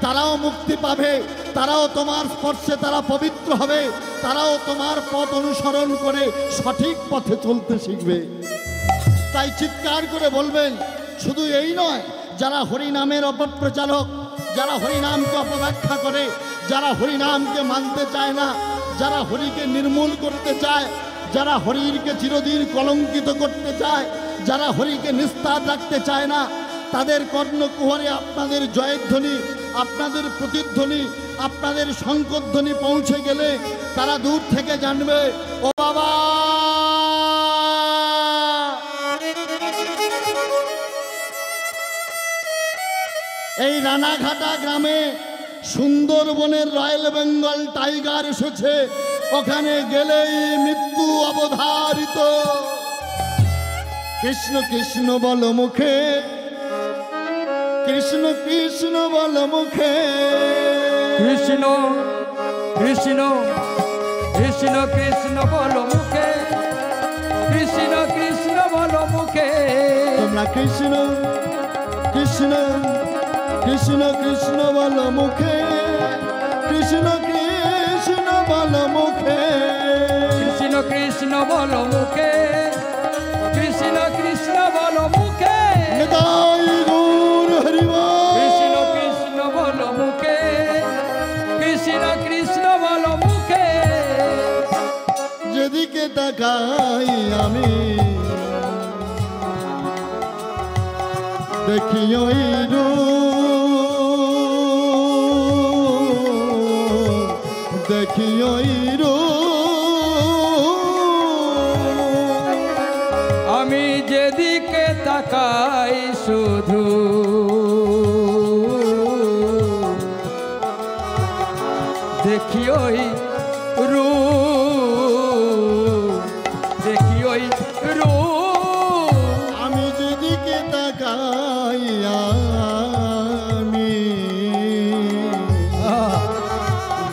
তারাও মুক্তি পাবে, তারাও তোমার স্পর্শে তারা পবিত্র হবে, তারাও তোমার পথ অনুসরণ করে সঠিক পথে চলতে শিখবে। তাই চিৎকার করে বলবেন। শুধু এই নয়, যারা হরিনামের অপপ্রচারক, যারা হরিনামকে অপব্যাখ্যা করে, যারা হরিনামকে মানতে চায় না, যারা হরিকে নির্মূল করতে চায়, যারা হরিকে চিরদিন কলঙ্কিত করতে চায়, যারা হরিকে নিস্তার রাখতে চায় না, তাদের কর্ণকুহরে আপনাদের জয়ধ্বনি, আপনাদের প্রতিধ্বনি, আপনাদের শঙ্করধ্বনি পৌঁছে গেলে তারা দূর থেকে জানবে, ও বাবা, এই রানাঘাটা গ্রামে সুন্দরবনের রয়্যাল বেঙ্গল টাইগার এসেছে, ওখানে গেলেই মৃত্যু অবধারিত। কৃষ্ণ কৃষ্ণ বল মুখে, কৃষ্ণ কৃষ্ণ বল মুখে, কৃষ্ণ কৃষ্ণ কৃষ্ণ কৃষ্ণ বল মুখে, কৃষ্ণ কৃষ্ণ বল মুখে। তোমরা কৃষ্ণ কৃষ্ণ কৃষ্ণ কৃষ্ণ বল মুখে, কৃষ্ণ কৃষ্ণ বল মুখে, কৃষ্ণ কৃষ্ণ বল মুখে, কৃষ্ণ কৃষ্ণ বল মুখে। নিতাই গৌর হরি বল। কৃষ্ণ কৃষ্ণ বল মুখে, কৃষ্ণ কৃষ্ণ বল মুখে। যেদিকে তাকাই আমি দেখি ওই রূপ, দেখি ওই রূপ। আমি যেদিকে তাকাই শুধু দেখি ওই রূপ, দেখি ওই রূপ। আমি যেদিকে তাকাই আমি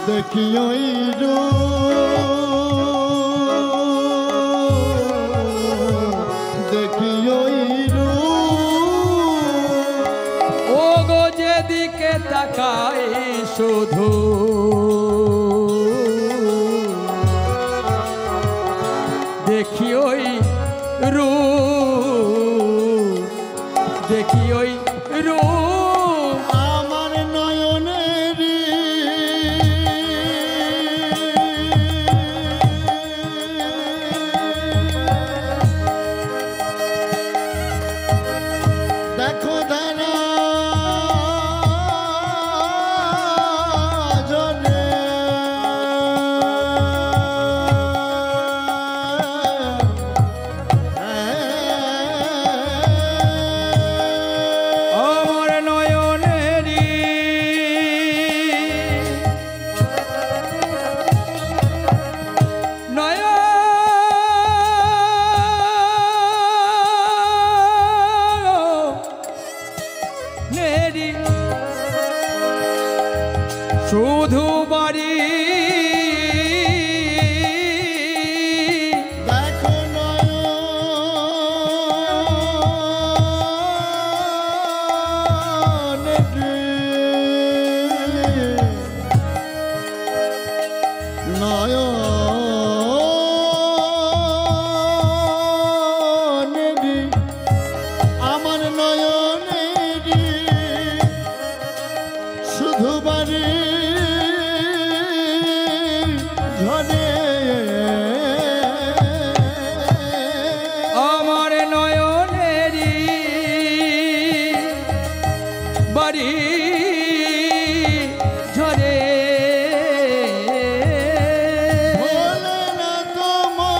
দেখি ওই রূপ, দেখি ওই রূপ। ও গো যেদিকে তাকাই শুধু দেখি ওই রূপ, দেখি ওই রূপ। আমার নয়নের দেখো ধারা জলে, আমার নয়নেরি নয়নেরি শুধু বাড়ি দেখো নয়নেরি, আমার নয়নেরি শুধু বাড়ি ঝরে, আমার নয়নেরি বাড়ি ঝরে। ভোলে না তোমার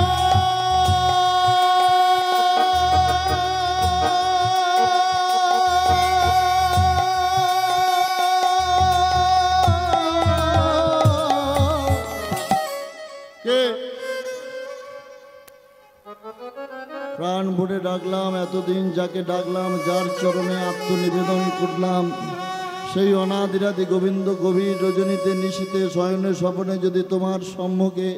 এতদিন যাকে ডাকলাম, যার চরণে আত্মনিবেদন করলাম, সেই অনাদিরাদি গোবিন্দ গভীর রজনীতে নিশীতে শয়নে স্বপনে যদি তোমার সম্মুখে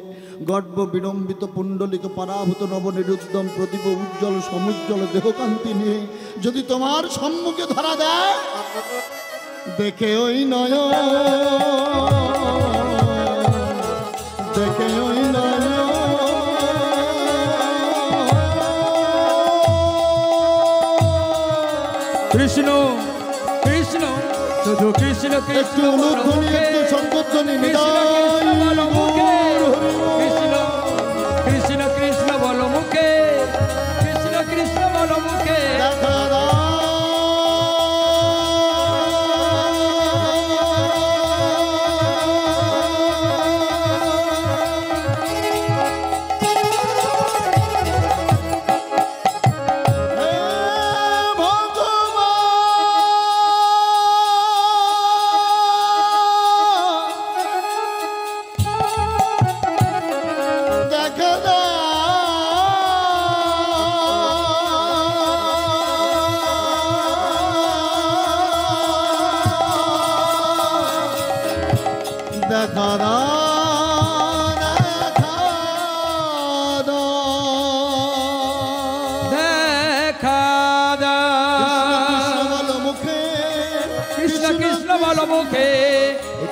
গর্ব বিড়ম্বিত পুণ্ডলিক পরাভূত নবনিরুদ্ধম প্রদীপ উজ্জ্বল সমুজ্জ্বল দেহকান্তি নিয়ে যদি তোমার সম্মুখে ধরা দেয়, দেখে ওই নয়, দেখে ওই নয়, কৃষ্ণ কৃষ্ণ শুধু কৃষ্ণ কৃষ্ণ সংকোচনী কৃষ্ণ কৃষ্ণ কৃষ্ণ বলো মুখে, কৃষ্ণ কৃষ্ণ বলো মুখে।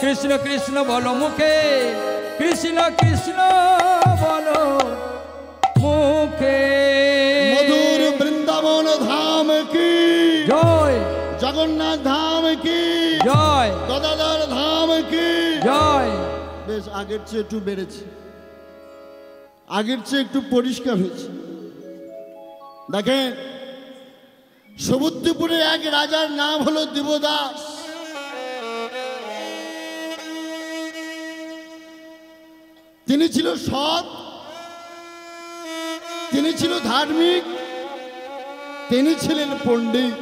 কৃষ্ণ কৃষ্ণ বলো মুখে, কৃষ্ণ কৃষ্ণ বলো মুখে। মধুর বৃন্দাবন ধাম কি জয়, জগন্নাথ ধাম কি জয়, গদাধর ধাম কি জয়। বেশ আগের চেয়ে একটু বেড়েছে, আগের চেয়ে একটু পরিষ্কার হয়েছে। দেখেন, সমুদ্রপুরে এক রাজার নাম হলো দেবদাস। তিনি ছিল সৎ, তিনি ছিল ধার্মিক, তিনি ছিলেন পণ্ডিত।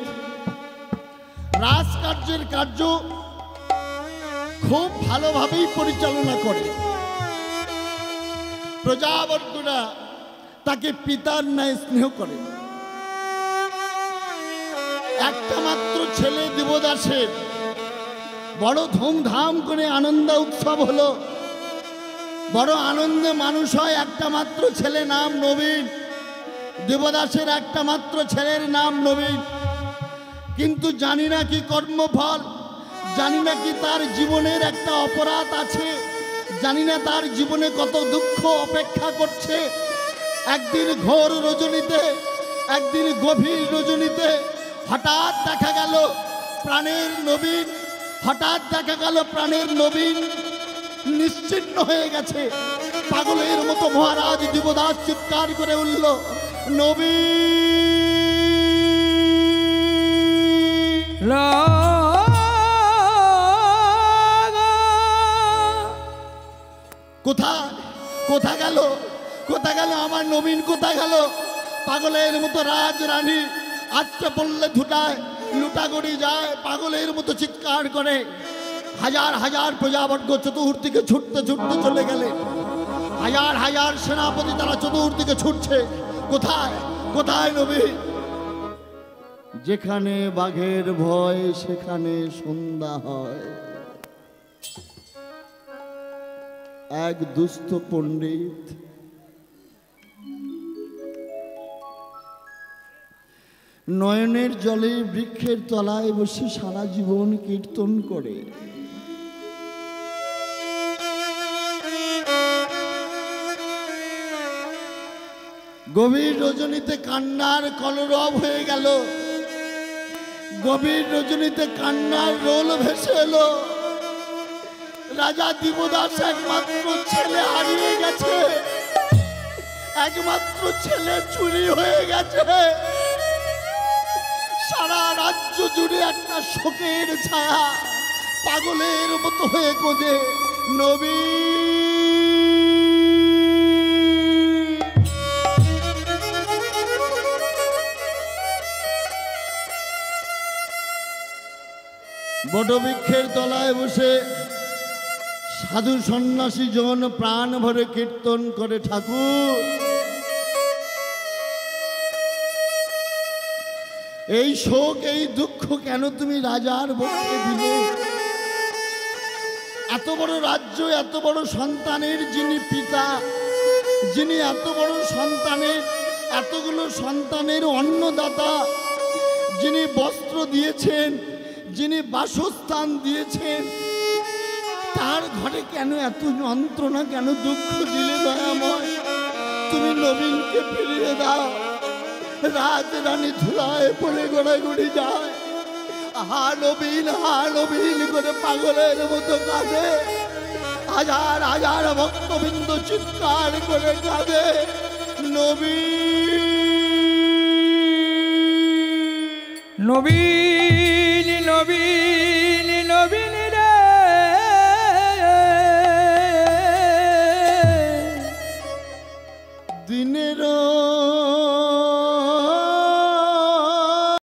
রাজকার্যের কার্য খুব ভালোভাবেই পরিচালনা করে। প্রজাবর্গরা তাকে পিতার ন্যায় স্নেহ করে। একটা মাত্র ছেলে দেবদাসের বড় ধুমধাম করে আনন্দ উৎসব হলো, বড় আনন্দে মানুষ হয়। একটা মাত্র ছেলে, নাম নবীন। দেবদাসের একটা মাত্র ছেলের নাম নবীন। কিন্তু জানি না কি কর্মফল, জানি না কি তার জীবনের একটা অপরাধ আছে, জানি না তার জীবনে কত দুঃখ অপেক্ষা করছে। একদিন ঘোর রজনীতে, একদিন গভীর রজনীতে হঠাৎ দেখা গেল প্রাণের নবীন, হঠাৎ দেখা গেল প্রাণের নবীন নিশ্চিন্ন হয়ে গেছে। পাগলের মতো মহারাজ দেবদাস চিৎকার করে উঠল, নবীন কোথায়, কোথা গেল, কোথা গেল আমার নবীন, কোথা গেল? পাগলের মতো রাজ রানী আচ্ছা পড়লে ধুটায় লুটাগড়ি যায়, পাগলের মতো চিৎকার করে। হাজার হাজার প্রজাবর্গ চতুর্দিকে ছুটতে ছুটতে চলে গেলে, হাজার হাজার সেনাপতি তারা চতুর্দিকে ছুটছে। কোথায়, কোথায় নবী? যেখানে বাঘের ভয় সেখানে সন্ধ্যা হয়। এক দুস্থ পণ্ডিত নয়নের জলে বৃক্ষের তলায় বসে সারা জীবন কীর্তন করে। গভীর রজনীতে কান্নার কলরব হয়ে গেল, গভীর রজনীতে কান্নার রোল ভেসে এলো। রাজা দেবদাস একমাত্র ছেলে হারিয়ে গেছে, একমাত্র ছেলে চুরি হয়ে গেছে। সারা রাজ্য জুড়ে একটা শোকের ছায়া, পাগলের মতো হয়ে খোঁজে নবী। বটবৃক্ষের তলায় বসে সাধু সন্ন্যাসী জন প্রাণ ভরে কীর্তন করে, ঠাকুর এই শোক এই দুঃখ কেন তুমি রাজার বক্ষে দিলে? এত বড় রাজ্য, এত বড় সন্তানের যিনি পিতা, যিনি এত বড় সন্তানের, এতগুলো সন্তানের অন্নদাতা, যিনি বস্ত্র দিয়েছেন, যিনি বাসস্থান দিয়েছেন, তার ঘরে কেন এত যন্ত্রণা, কেন দুঃখ দিলে দয়াময়? তুমি নবীনকে ফিরিয়ে দাও। রাত রানী ধুলায় পড়ে গড়াগড়ি যায়, হা নবীন করে পাগলের মতো কাঁদে। হাজার হাজার ভক্তবৃন্দ চিৎকার করে কাঁদে, নবীন নবীন